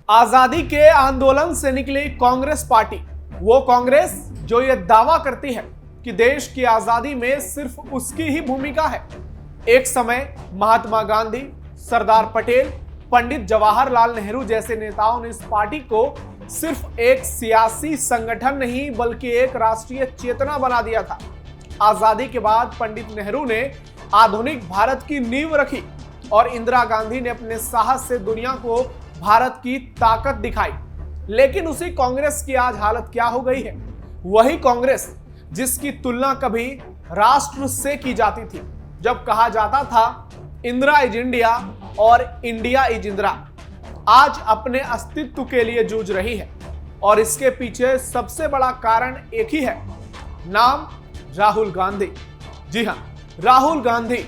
आजादी के आंदोलन से निकली कांग्रेस पार्टी, वो कांग्रेस जो ये दावा करती है कि देश की आजादी में सिर्फ उसकी ही भूमिका है। एक समय महात्मा गांधी, सरदार पटेल, पंडित जवाहरलाल नेहरू जैसे नेताओं ने इस पार्टी को सिर्फ एक सियासी संगठन नहीं बल्कि एक राष्ट्रीय चेतना बना दिया था। आजादी के बाद पंडित नेहरू ने आधुनिक भारत की नींव रखी और इंदिरा गांधी ने अपने साहस से दुनिया को भारत की ताकत दिखाई। लेकिन उसी कांग्रेस की आज हालत क्या हो गई है? वही कांग्रेस जिसकी तुलना कभी राष्ट्र से की जाती थी, जब कहा जाता था इंदिरा इज इंडिया और इंडिया इज इंदिरा, आज अपने अस्तित्व के लिए जूझ रही है। और इसके पीछे सबसे बड़ा कारण एक ही है, नाम राहुल गांधी। जी हां, राहुल गांधी,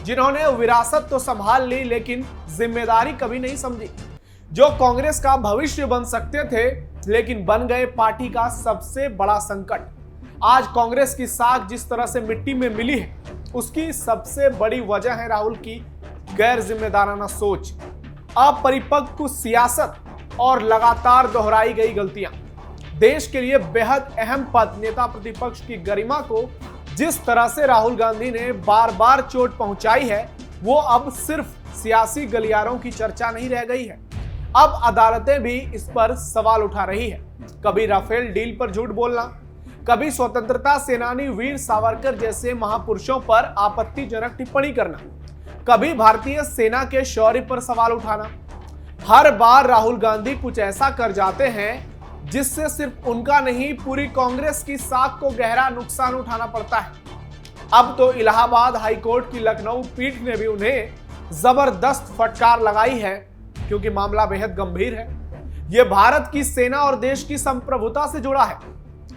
जिन्होंने विरासत तो संभाल ली लेकिन जिम्मेदारी कभी नहीं समझी, जो कांग्रेस का भविष्य बन सकते थे लेकिन बन गए पार्टी का सबसे बड़ा संकट। आज कांग्रेस की साख जिस तरह से मिट्टी में मिली है, उसकी सबसे बड़ी वजह है राहुल की गैर जिम्मेदाराना सोच, अपरिपक्व सियासत और लगातार दोहराई गई गलतियां। देश के लिए बेहद अहम पद, नेता प्रतिपक्ष की गरिमा को जिस तरह से राहुल गांधी ने बार बार चोट पहुंचाई है, वो अब सिर्फ सियासी गलियारों की चर्चा नहीं रह गई है। अब अदालतें भी इस पर सवाल उठा रही है। कभी राफेल डील पर झूठ बोलना, कभी स्वतंत्रता सेनानी वीर सावरकर जैसे महापुरुषों पर आपत्तिजनक टिप्पणी करना, कभी भारतीय सेना के शौर्य पर सवाल उठाना। हर बार राहुल गांधी कुछ ऐसा कर जाते हैं जिससे सिर्फ उनका नहीं, पूरी कांग्रेस की साख को गहरा नुकसान उठाना पड़ता है। अब तो इलाहाबाद हाईकोर्ट की लखनऊ पीठ ने भी उन्हें जबरदस्त फटकार लगाई है, क्योंकि मामला बेहद गंभीर है। यह भारत की सेना और देश की संप्रभुता से जुड़ा है।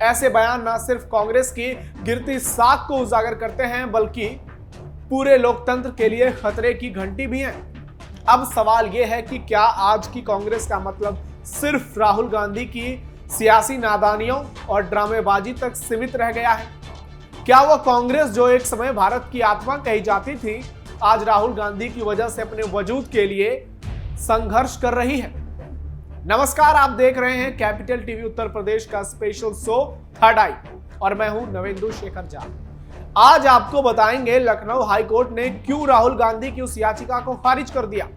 ऐसे बयान न सिर्फ कांग्रेस की गिरती साख को उजागर करते हैं बल्कि पूरे लोकतंत्र के लिए खतरे की घंटी भी है। अब सवाल यह है कि क्या आज की कांग्रेस का मतलब सिर्फ राहुल गांधी की सियासी नादानियों और ड्रामेबाजी तक सीमित रह गया है? क्या वह कांग्रेस जो एक समय भारत की आत्मा कही जाती थी, आज राहुल गांधी की वजह से अपने वजूद के लिए संघर्ष कर रही है? नमस्कार, आप देख रहे हैं कैपिटल टीवी उत्तर प्रदेश का स्पेशल शो थर्ड आई और मैं हूं नवेंदु शेखर झा। आज आपको बताएंगे लखनऊ हाईकोर्ट ने क्यों राहुल गांधी की उस याचिका को खारिज कर दिया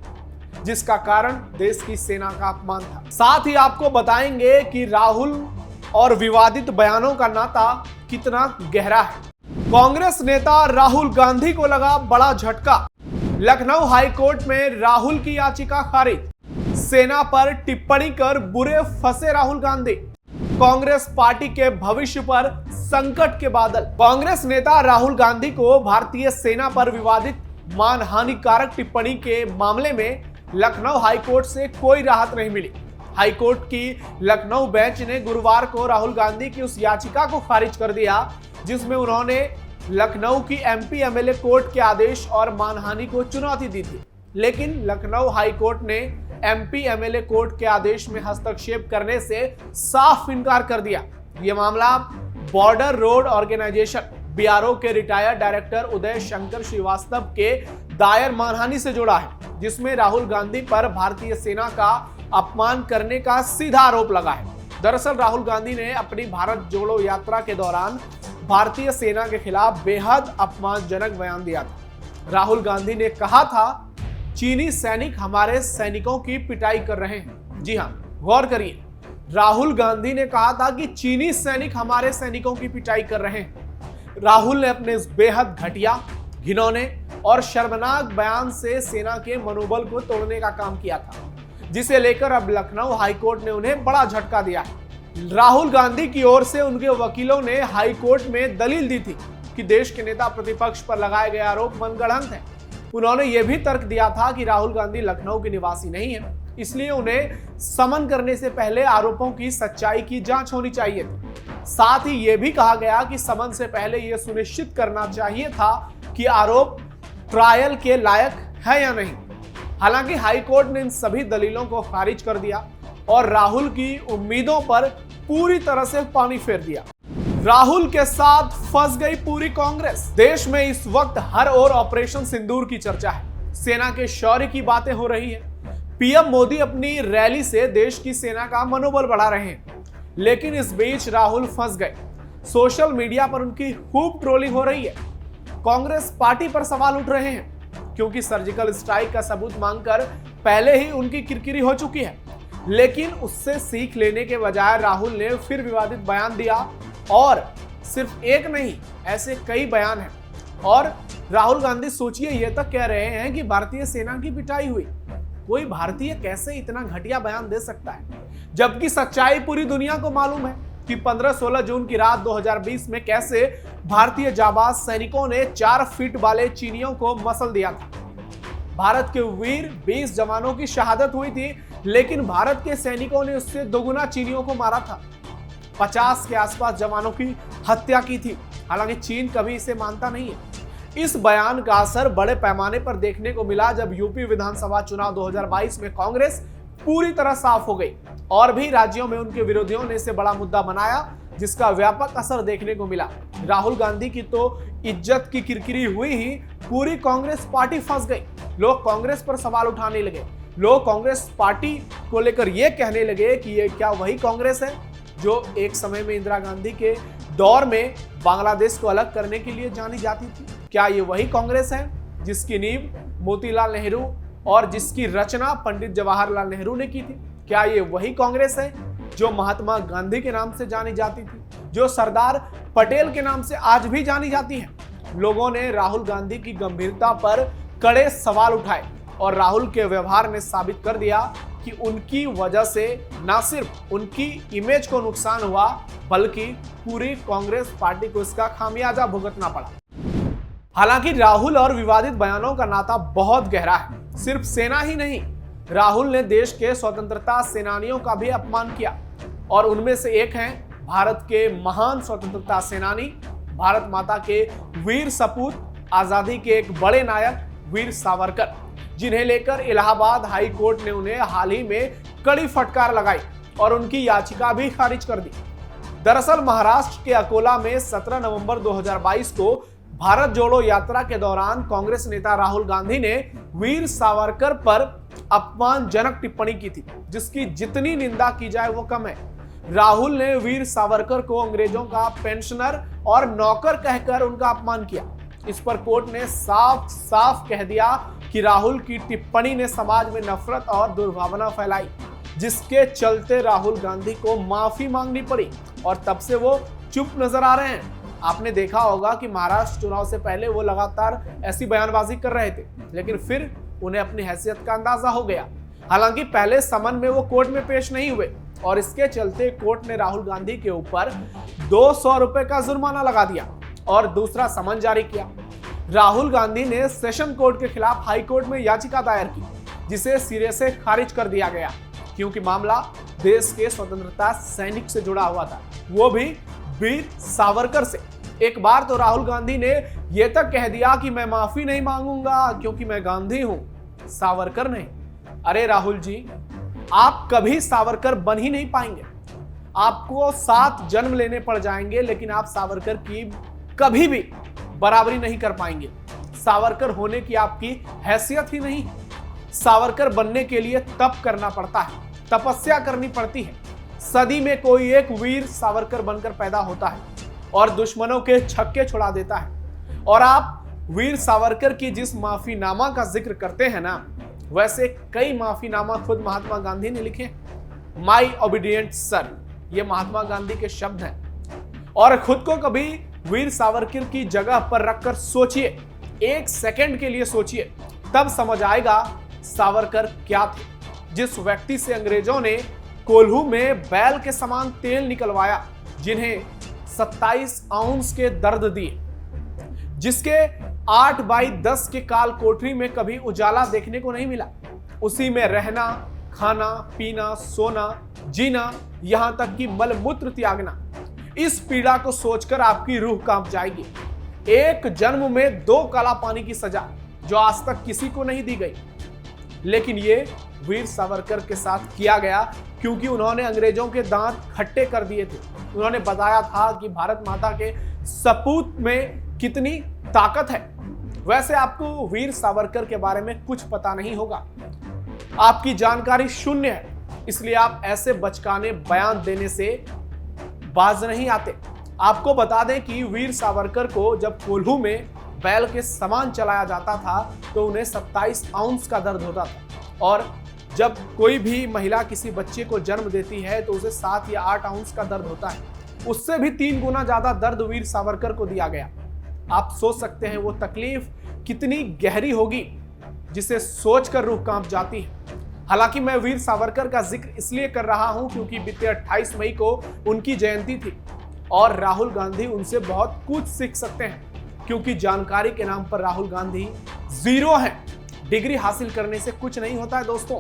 जिसका कारण देश की सेना का अपमान था। साथ ही आपको बताएंगे कि राहुल और विवादित बयानों का नाता कितना गहरा है। कांग्रेस नेता राहुल गांधी को लगा बड़ा झटका, लखनऊ हाईकोर्ट में राहुल की याचिका खारिज। सेना पर टिप्पणी कर बुरे फंसे राहुल गांधी। कांग्रेस पार्टी के भविष्य पर संकट के बादल। कांग्रेस नेता राहुल गांधी को भारतीय सेना पर विवादित मानहानिकारक टिप्पणी के मामले में लखनऊ हाईकोर्ट से कोई राहत नहीं मिली। हाईकोर्ट की लखनऊ बेंच ने गुरुवार को राहुल गांधी की उस याचिका को खारिज कर दिया जिसमें उन्होंने लखनऊ की एमपी एमएलए कोर्ट के आदेश और मानहानि को चुनौती दी थी। लेकिन लखनऊ हाईकोर्ट ने एमपी एमएलए कोर्ट के आदेश में हस्तक्षेप करने से साफ इनकार कर दिया। यह मामला बॉर्डर रोड ऑर्गेनाइजेशन बीआरओ के रिटायर्ड डायरेक्टर उदय शंकर श्रीवास्तव के दायर मानहानि से जुड़ा है, जिसमें राहुल गांधी पर भारतीय सेना का अपमान करने का सीधा आरोप लगा है। दरअसल राहुल गांधी ने अपनी भारत जोड़ो यात्रा के दौरान भारतीय सेना के खिलाफ बेहद अपमानजनक बयान दिया था। राहुल गांधी ने कहा था, चीनी सैनिक हमारे सैनिकों की पिटाई कर रहे हैं। जी हां, गौर करिए, राहुल गांधी ने कहा था कि चीनी सैनिक हमारे सैनिकों की पिटाई कर रहे हैं। राहुल ने अपने इस बेहद घटिया, घिनौने और शर्मनाक बयान से सेना के मनोबल को तोड़ने का काम किया था, जिसे लेकर अब लखनऊ हाईकोर्ट ने उन्हें बड़ा झटका दिया है। राहुल गांधी की ओर से उनके वकीलों ने हाईकोर्ट में दलील दी थी कि देश के नेता प्रतिपक्ष पर लगाए गए आरोप मनगढ़ंत हैं। उन्होंने यह भी तर्क दिया था कि राहुल गांधी लखनऊ के निवासी नहीं है, इसलिए उन्हें समन करने से पहले आरोपों की सच्चाई की जांच होनी चाहिए थी। साथ ही यह भी कहा गया कि समन से पहले यह सुनिश्चित करना चाहिए था कि आरोप ट्रायल के लायक है या नहीं। हालांकि हाईकोर्ट ने इन सभी दलीलों को खारिज कर दिया और राहुल की उम्मीदों पर पूरी तरह से पानी फेर दिया। राहुल के साथ फंस गई पूरी कांग्रेस। देश में इस वक्त हर ओर ऑपरेशन सिंदूर की चर्चा है, सेना के शौर्य की बातें हो रही है, पीएम मोदी अपनी रैली से देश की सेना का मनोबल बढ़ा रहे हैं, लेकिन इस बीच राहुल फंस गए। सोशल मीडिया पर उनकी खूब ट्रोलिंग हो रही है। कांग्रेस पार्टी पर सवाल उठ रहे हैं क्योंकि सर्जिकल स्ट्राइक का सबूत मांगकर पहले ही उनकी किरकिरी हो चुकी है, लेकिन उससे सीख लेने के बजाय राहुल ने फिर विवादित बयान दिया। और सिर्फ एक नहीं, ऐसे कई बयान हैं। और राहुल गांधी सोचिए ये तक कह रहे हैं कि भारतीय सेना की पिटाई हुई। कोई भारतीय कैसे इतना घटिया बयान दे सकता है, जबकि सच्चाई पूरी दुनिया को मालूम है कि 15-16 जून की रात 2020 में कैसे भारतीय जाबाज सैनिकों ने 4 फीट वाले चीनियों को मसल दिया था। भारत के वीर 20 जवानों की शहादत हुई थी, लेकिन भारत के सैनिकों ने उससे दोगुना चीनियों को मारा था। 50 के आसपास जवानों की हत्या की थी। हालांकि चीन कभी इसे मानता नहीं है। इस बयान का असर बड़े पैमाने पर देखने को मिला जब यूपी विधानसभा चुनाव 2022 में कांग्रेस पूरी तरह साफ हो गई और भी राज्यों में उनके विरोधियों ने इसे बड़ा मुद्दा बनाया, जिसका व्यापक असर देखने को मिला। राहुल गांधी की तो इज्जत की किरकिरी हुई ही पूरी कांग्रेस पार्टी फंस गई। लोग कांग्रेस पर सवाल उठाने लगे। लोग कांग्रेस पार्टी को लेकर यह कहने लगे कि ये क्या वही कांग्रेस है जो एक समय में इंदिरा गांधी के दौर में बांग्लादेश को अलग करने के लिए जानी जाती थी? क्या ये वही कांग्रेस है जिसकी नींव मोतीलाल नेहरू और जिसकी रचना पंडित जवाहरलाल नेहरू ने की थी? क्या ये वही कांग्रेस है जो महात्मा गांधी के नाम से जानी जाती थी, जो सरदार पटेल के नाम से आज भी जानी जाती है? लोगों ने राहुल गांधी की गंभीरता पर कड़े सवाल उठाए और राहुल के व्यवहार ने साबित कर दिया कि उनकी वजह से न सिर्फ उनकी इमेज को नुकसान हुआ, बल्कि पूरी कांग्रेस पार्टी को इसका खामियाजा भुगतना पड़ा। हालांकि राहुल और विवादित बयानों का नाता बहुत गहरा है। सिर्फ सेना ही नहीं, राहुल ने देश के स्वतंत्रता सेनानियों का भी अपमान किया और उनमें से एक हैं भारत के महान स्वतंत्रता सेनानी, भारत माता के वीर सपूत, आजादी के एक बड़े नायक वीर सावरकर, जिन्हें लेकर इलाहाबाद हाई कोर्ट ने उन्हें हाल ही में कड़ी फटकार लगाई और उनकी याचिका भी खारिज कर दी। दरअसल महाराष्ट्र के अकोला में 17 नवंबर 2022 को भारत जोड़ो यात्रा के दौरान कांग्रेस नेता राहुल गांधी ने वीर सावरकर पर अपमानजनक टिप्पणी की थी, जिसकी जितनी निंदा की जाए वो कम है। राहुल ने वीर सावरकर को अंग्रेजों का पेंशनर और नौकर कहकर उनका अपमान किया। इस पर कोर्ट ने साफ साफ कह दिया कि राहुल की टिप्पणी ने समाज में नफरत और दुर्भावना फैलाई, जिसके चलते राहुल गांधी को माफी मांगनी पड़ी और तब से वो चुप नजर आ रहे हैं। आपने देखा होगा कि महाराष्ट्र चुनाव से पहले वो लगातार ऐसी बयानबाजी कर रहे थे, लेकिन फिर उन्हें अपनी हैसियत का अंदाजा हो गया। हालांकि पहले समन में वो कोर्ट में पेश नहीं हुए और इसके चलते कोर्ट ने राहुल गांधी के ऊपर 200 रुपए का जुर्माना लगा दिया और दूसरा समन जारी किया। राहुल गांधी ने सेशन कोर्ट के खिलाफ हाई कोर्ट में याचिका दायर की, जिसे सिरे से खारिज कर दिया गया क्योंकि मामला देश के स्वतंत्रता सैनिक से जुड़ा हुआ था, वो भी वीर सावरकर से। एक बार तो राहुल गांधी ने यह तक कह दिया कि मैं माफी नहीं मांगूंगा क्योंकि मैं गांधी हूं, सावरकर नहीं। अरे राहुल जी, आप कभी सावरकर बन ही नहीं पाएंगे। आपको 7 जन्म लेने पड़ जाएंगे, लेकिन आप सावरकर की कभी भी बराबरी नहीं कर पाएंगे। सावरकर होने की आपकी हैसियत ही नहीं। सावरकर बनने के लिए तप करना पड़ता है, तपस्या करनी पड़ती है। सदी में कोई एक वीर सावरकर बनकर पैदा होता है और दुश्मनों के छक्के छुड़ा देता है। और आप वीर सावरकर की जिस माफीनामा का जिक्र करते हैं ना, वैसे कई माफीनामा खुद महात्मा गांधी ने लिखे। माई ओबीडिएंट सर, ये महात्मा गांधी के शब्द हैं। और खुद को कभी वीर सावरकर की जगह पर रखकर सोचिए, 1 सेकंड के लिए सोचिए, तब समझ आएगा सावरकर क्या थे। जिस व्यक्ति से अंग्रेजों ने कोल्हू में बैल के समान तेल निकलवाया, जिन्हें 27 आउंस के दर्द दिए, जिसके 8x10 के काल कोठरी में कभी उजाला देखने को नहीं मिला, उसी में रहना, खाना, पीना, सोना, जीना, यहां तक कि मलमूत्र त्यागना। इस पीड़ा को सोचकर आपकी रूह कांप जाएगी। 1 जन्म में 2 काला पानी की सजा, जो आज तक किसी को नहीं दी गई, लेकिन ये वीर सावरकर के साथ किया गया क्योंकि उन्होंने अंग्रेजों के दांत खट्टे कर दिए थे। उन्होंने बताया था कि भारत माता के सपूत में कितनी ताकत है। वैसे आपको वीर सावरकर के बारे में कुछ पता नहीं होगा। आपकी जानकारी शून्य है, इसलिए आप ऐसे बचकाने बयान देने से बाज नहीं आते। आपको बता दें कि वीर सावरकर को जब कोल्हू में बैल के समान चलाया जाता था तो उन्हें 27 आउंस का दर्द होता था, और जब कोई भी महिला किसी बच्चे को जन्म देती है तो उसे 7 या 8 आउंस का दर्द होता है। उससे भी 3 गुना ज्यादा दर्द वीर सावरकर को दिया गया। आप सोच सकते हैं वो तकलीफ कितनी गहरी होगी, जिसे सोचकर रूह कांप जाती है। हालांकि मैं वीर सावरकर का जिक्र इसलिए कर रहा हूं क्योंकि बीते 28 मई को उनकी जयंती थी और राहुल गांधी उनसे बहुत कुछ सीख सकते हैं, क्योंकि जानकारी के नाम पर राहुल गांधी जीरो हैं। डिग्री हासिल करने से कुछ नहीं होता है दोस्तों।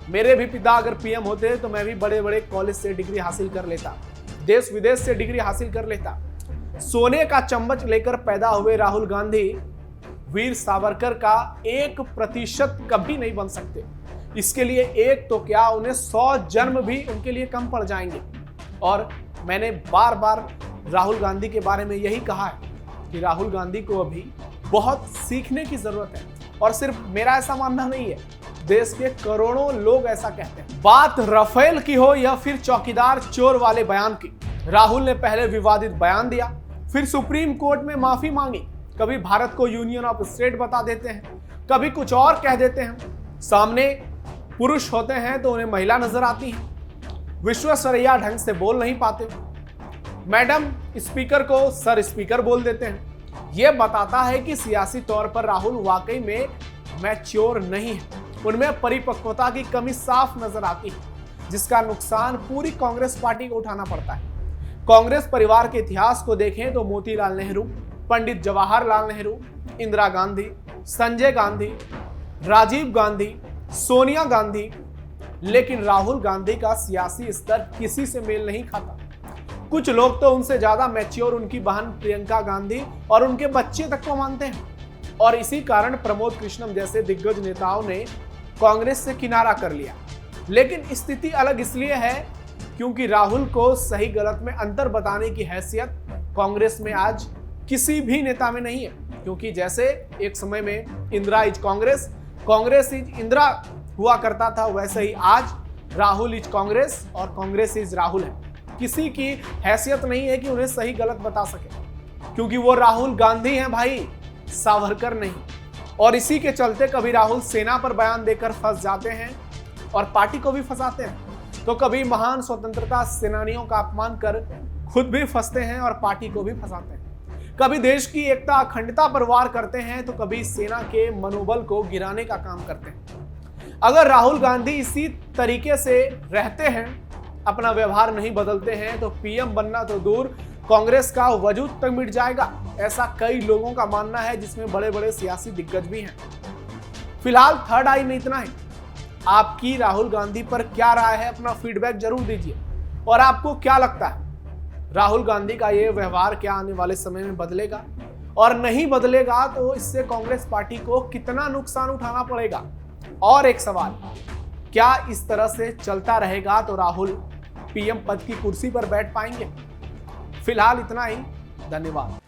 मेरे भी पिता अगर पीएम होते तो मैं भी बड़े बड़े कॉलेज से डिग्री हासिल कर लेता, देश विदेश से डिग्री हासिल कर लेता। सोने का चम्मच लेकर पैदा हुए राहुल गांधी वीर सावरकर का 1% कभी नहीं बन सकते। इसके लिए एक तो क्या, उन्हें 100 जन्म भी उनके लिए कम पड़ जाएंगे। और मैंने बार बार राहुल गांधी के बारे में यही कहा है कि राहुल गांधी को अभी बहुत सीखने की जरूरत है, और सिर्फ मेरा ऐसा मानना नहीं है, देश के करोड़ों लोग ऐसा कहते हैं। बात राफेल की हो या फिर चौकीदार चोर वाले बयान की, राहुल ने पहले विवादित बयान दिया, फिर सुप्रीम कोर्ट में माफी मांगी। कभी भारत को यूनियन ऑफ स्टेट बता देते हैं, कभी कुछ और कह देते हैं। सामने पुरुष होते हैं तो उन्हें महिला नजर आती है, विश्वसनीय ढंग से बोल नहीं पाते। मैडम स्पीकर को सर स्पीकर बोल देते हैं। यह बताता है कि सियासी तौर पर राहुल वाकई में मैच्योर नहीं है, उनमें परिपक्वता की कमी साफ नजर आती है, जिसका नुकसान पूरी कांग्रेस पार्टी को उठाना पड़ता है। कांग्रेस परिवार के इतिहास को देखें तो मोतीलाल नेहरू, पंडित जवाहरलाल नेहरू, इंदिरा गांधी, संजय गांधी, राजीव गांधी, सोनिया गांधी, लेकिन राहुल गांधी का सियासी स्तर किसी से मेल नहीं खाता। कुछ लोग तो उनसे ज्यादा मैच्योर उनकी बहन प्रियंका गांधी और उनके बच्चे तक को मानते हैं, और इसी कारण प्रमोद कृष्णम जैसे दिग्गज नेताओं ने कांग्रेस से किनारा कर लिया। लेकिन स्थिति अलग इसलिए है क्योंकि राहुल को सही गलत में अंतर बताने की हैसियत कांग्रेस में आज किसी भी नेता में नहीं है, क्योंकि जैसे एक समय में इंदिरा इज कांग्रेस, कांग्रेस इज इंदिरा हुआ करता था, वैसे ही आज राहुल इज कांग्रेस और कांग्रेस इज राहुल है। किसी की हैसियत नहीं है कि उन्हें सही गलत बता सके, क्योंकि वो राहुल गांधी हैं भाई, सावरकर नहीं। और इसी के चलते कभी राहुल सेना पर बयान देकर फंस जाते हैं और पार्टी को भी फंसाते हैं, तो कभी महान स्वतंत्रता सेनानियों का अपमान कर खुद भी फंसते हैं और पार्टी को भी फंसाते हैं। कभी देश की एकता अखंडता पर वार करते हैं तो कभी सेना के मनोबल को गिराने का काम करते हैं। अगर राहुल गांधी इसी तरीके से रहते हैं, अपना व्यवहार नहीं बदलते हैं, तो पीएम बनना तो दूर, कांग्रेस का वजूद तक मिट जाएगा। ऐसा कई लोगों का मानना है, जिसमें बड़े बड़े सियासी दिग्गज भी हैं। फिलहाल थर्ड आई में इतना है। आपकी राहुल गांधी पर क्या राय है, अपना फीडबैक जरूर दीजिए। और आपको क्या लगता है, राहुल गांधी का ये व्यवहार क्या आने वाले समय में बदलेगा, और नहीं बदलेगा तो इससे कांग्रेस पार्टी को कितना नुकसान उठाना पड़ेगा? और एक सवाल, क्या इस तरह से चलता रहेगा तो राहुल पीएम पद की कुर्सी पर बैठ पाएंगे? फिलहाल इतना ही, धन्यवाद।